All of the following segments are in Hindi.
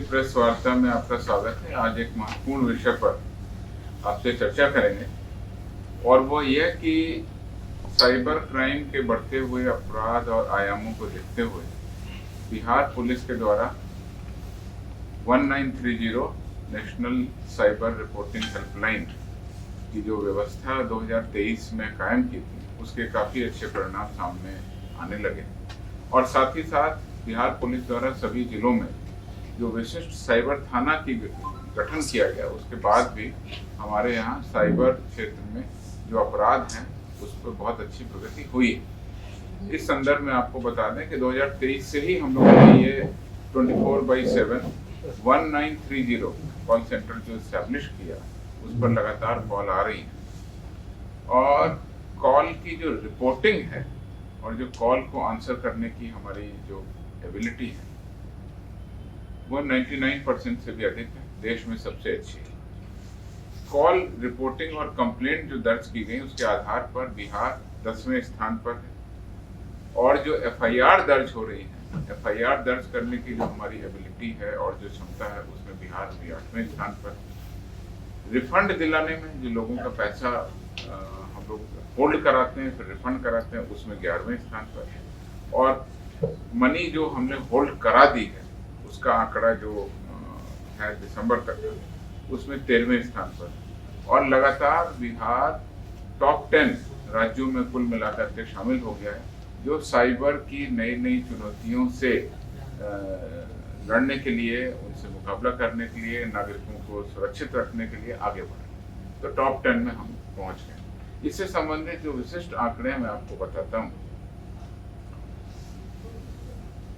प्रेस वार्ता में आपका स्वागत है। आज एक महत्वपूर्ण विषय पर आपसे चर्चा करेंगे और वो ये कि साइबर क्राइम के बढ़ते हुए अपराध और आयामों को देखते हुए बिहार पुलिस के द्वारा 1930 नेशनल साइबर रिपोर्टिंग हेल्पलाइन की जो व्यवस्था 2023 में कायम की थी, उसके काफ़ी अच्छे परिणाम सामने आने लगे और साथ ही साथ बिहार पुलिस द्वारा सभी जिलों में जो विशिष्ट साइबर थाना की गठन किया गया, उसके बाद भी हमारे यहाँ साइबर क्षेत्र में जो अपराध हैं उस पर बहुत अच्छी प्रगति हुई है। इस संदर्भ में आपको बता दें कि 2023 से ही हम लोगों ने ये 24/7 1930 कॉल सेंटर जो इस्टेब्लिश किया, उस पर लगातार कॉल आ रही है और कॉल की जो रिपोर्टिंग है और जो कॉल को आंसर करने की हमारी जो एबिलिटी है वो 99% से भी अधिक है, देश में सबसे अच्छी है। कॉल रिपोर्टिंग और कंप्लेंट जो दर्ज की गई उसके आधार पर बिहार 10वें स्थान पर है और जो एफआईआर दर्ज हो रही है, एफआईआर दर्ज करने की जो हमारी एबिलिटी है और जो क्षमता है, उसमें बिहार भी 8वें स्थान पर है। रिफंड दिलाने में जो लोगों का पैसा हम लोग होल्ड कराते हैं फिर रिफंड कराते हैं, उसमें 11वें स्थान पर है और मनी जो हमने होल्ड करा दी है उसका आंकड़ा जो है दिसंबर तक का, उसमें 13वें स्थान पर है और लगातार बिहार टॉप 10 राज्यों में कुल मिलाकर के शामिल हो गया है, जो साइबर की नई नई चुनौतियों से लड़ने के लिए, उनसे मुकाबला करने के लिए, नागरिकों को सुरक्षित रखने के लिए आगे बढ़े। तो टॉप 10 में हम पहुंच गए। इससे संबंधित जो विशिष्ट आंकड़े मैं आपको बताता हूँ।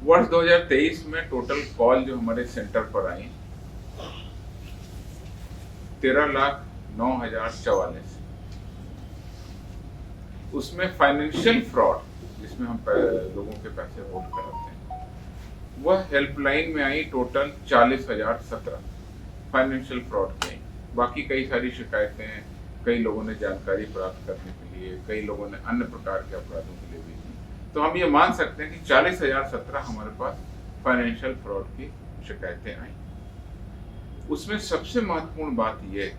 वर्ष 2023 में टोटल कॉल जो हमारे सेंटर पर आई 13,09,044, उसमें फाइनेंशियल फ्रॉड जिसमें हम लोगों के पैसे होल्ड कराते हैं, वह हेल्पलाइन में आई टोटल 40,017 फाइनेंशियल फ्रॉड की। बाकी कई सारी शिकायतें कई लोगों ने जानकारी प्राप्त करने के लिए, कई लोगों ने अन्य प्रकार के अपराधों के लिए भी की। तो हम ये मान सकते हैं कि 40,017 हमारे पास फाइनेंशियल फ्रॉड की शिकायतें आई। उसमें सबसे महत्वपूर्ण बात यह है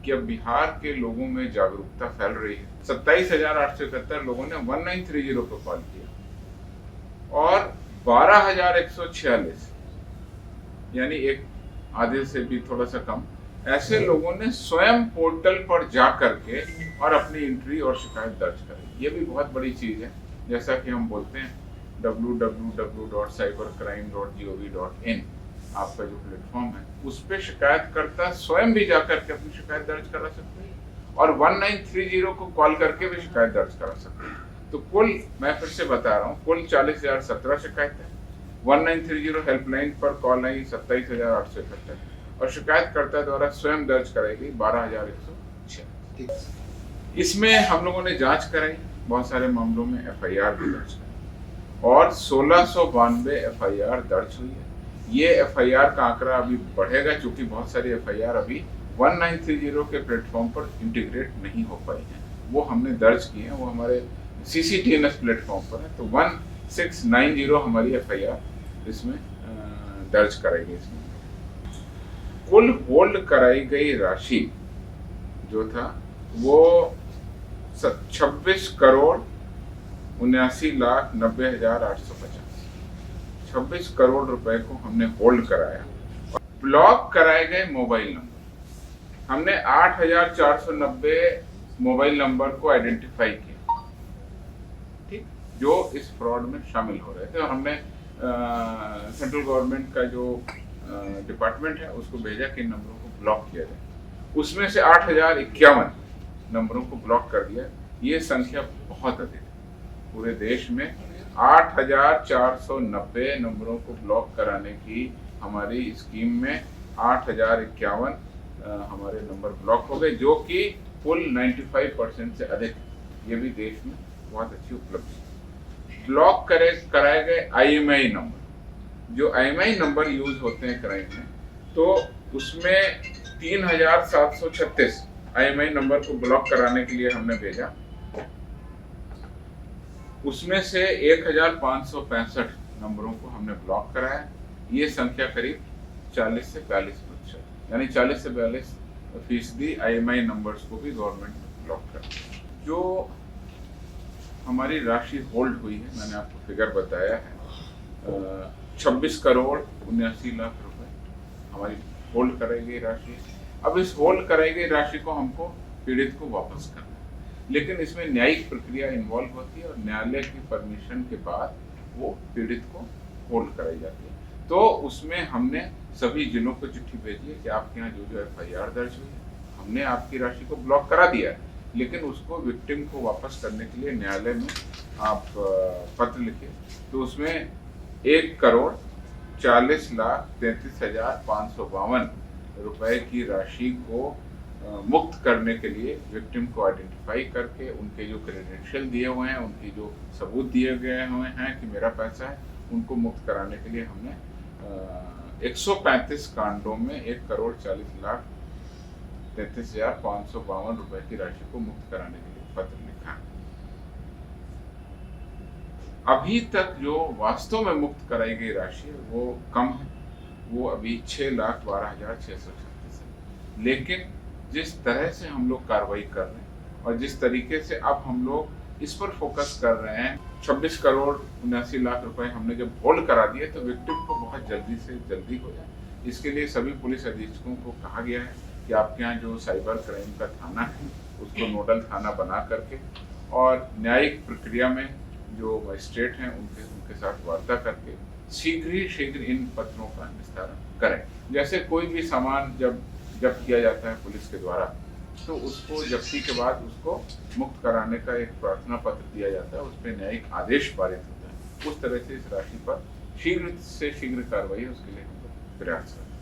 कि अब बिहार के लोगों में जागरूकता फैल रही है। 27,871 लोगों ने 1930 पर कॉल किया और 12,146 यानी एक आधे से भी थोड़ा सा कम ऐसे लोगों ने स्वयं पोर्टल पर जा करके और अपनी एंट्री और शिकायत दर्ज करी। ये भी बहुत बड़ी चीज है। जैसा कि हम बोलते हैं www.cybercrime.gov.in आपका जो प्लेटफॉर्म है, उस पर शिकायतकर्ता स्वयं भी जाकर के अपनी शिकायत दर्ज करा सकते हैं और 1930 को कॉल करके भी शिकायत दर्ज करा सकते हैं। तो कुल मैं फिर से बता रहा हूँ, कुल 40,017 शिकायतें, 1930 हेल्पलाइन पर कॉल आई 27,871 और शिकायतकर्ता द्वारा स्वयं दर्ज कराई गई 12,106। इसमें हम लोगों ने जांच कराई, बहुत सारे मामलों में एफआईआर भी दर्ज कराई और 1692 एफआईआर दर्ज हुई है। ये एफआईआर का आंकड़ा अभी बढ़ेगा क्योंकि बहुत सारी एफआईआर अभी 1930 के प्लेटफॉर्म पर इंटीग्रेट नहीं हो पाई हैं। वो हमने दर्ज की है, वो हमारे CCTNS प्लेटफॉर्म पर है। तो 1690 हमारी एफआईआर इसमें दर्ज कराई गई। इसमें कुल होल्ड कराई गई राशि जो था वो 26,79,90,850, 26 करोड़ रुपए को हमने होल्ड कराया। ब्लॉक कराए गए मोबाइल नंबर, हमने 8,490 मोबाइल नंबर को आइडेंटिफाई किया, ठीक, जो इस फ्रॉड में शामिल हो रहे थे और हमने सेंट्रल गवर्नमेंट का जो डिपार्टमेंट है उसको भेजा कि इन नंबरों को ब्लॉक किया जाए। उसमें से 8,051 नंबरों को ब्लॉक कर दिया। ये संख्या बहुत अधिक है। पूरे देश में 8,490 नंबरों को ब्लॉक कराने की हमारी स्कीम में 8,051 हमारे नंबर ब्लॉक हो गए, जो कि कुल 95% से अधिक है। ये भी देश में बहुत अच्छी उपलब्धि। ब्लॉक कराए गए IMEI नंबर, जो IMEI नंबर यूज होते हैं क्राइम में, तो उसमें 3,736 IMEI नंबर को ब्लॉक कराने के लिए हमने भेजा। उसमें से 1,565 नंबरों को हमने ब्लॉक कराया। ये संख्या करीब 40 से 42%, यानी 40 से 42% IMI नंबर्स को भी गवर्नमेंट ब्लॉक कर। जो हमारी राशि होल्ड हुई है, मैंने आपको फिगर बताया है, 26 करोड़ 79 लाख रुपए हमारी होल्ड कराई गई राशि है। अब इस होल्ड कराई गई राशि को हमको पीड़ित को वापस करना है, लेकिन इसमें न्यायिक प्रक्रिया इन्वॉल्व होती है और न्यायालय की परमिशन के बाद वो पीड़ित को होल्ड कराई जाती है। तो उसमें हमने सभी जिलों को चिट्ठी भेजी है कि आपके यहाँ जो FIR दर्ज हुई है, हमने आपकी राशि को ब्लॉक करा दिया है, लेकिन उसको विक्टिम को वापस करने के लिए न्यायालय में आप पत्र लिखे। तो उसमें 1,40,33,552 रुपए की राशि को मुक्त करने के लिए विक्टिम को आइडेंटिफाई करके उनके जो क्रेडेंशियल दिए हुए हैं, उनकी जो सबूत दिए गए हुए हैं कि मेरा पैसा है, उनको मुक्त कराने के लिए हमने 135 कांडों में 1,40,33,552 रुपए की राशि को मुक्त कराने के लिए पत्र लिखा है। अभी तक जो वास्तव में मुक्त कराई गई राशि है वो कम है, वो अभी 6,12,636 है। लेकिन जिस तरह से हम लोग कार्रवाई कर रहे हैं और जिस तरीके से अब हम लोग इस पर फोकस कर रहे हैं, 26 करोड़ 79 लाख रुपए हमने जब होल्ड करा दिए तो विक्टिम को बहुत जल्दी से जल्दी हो जाए। इसके लिए सभी पुलिस अधीक्षकों को कहा गया है कि आपके यहाँ जो साइबर क्राइम का थाना है उसको नोडल थाना बना करके और न्यायिक प्रक्रिया में जो मजिस्ट्रेट हैं उनके साथ वार्ता करके शीघ्र इन पत्रों का निस्तारण करें। जैसे कोई भी सामान जब जब्त किया जाता है पुलिस के द्वारा, तो उसको जब्ती के बाद उसको मुक्त कराने का एक प्रार्थना पत्र दिया जाता है, उस पर न्यायिक आदेश पारित होता है। उस तरह से इस राशि पर शीघ्र से शीघ्र कार्रवाई उसके लिए हम लोग प्रयास करते हैं।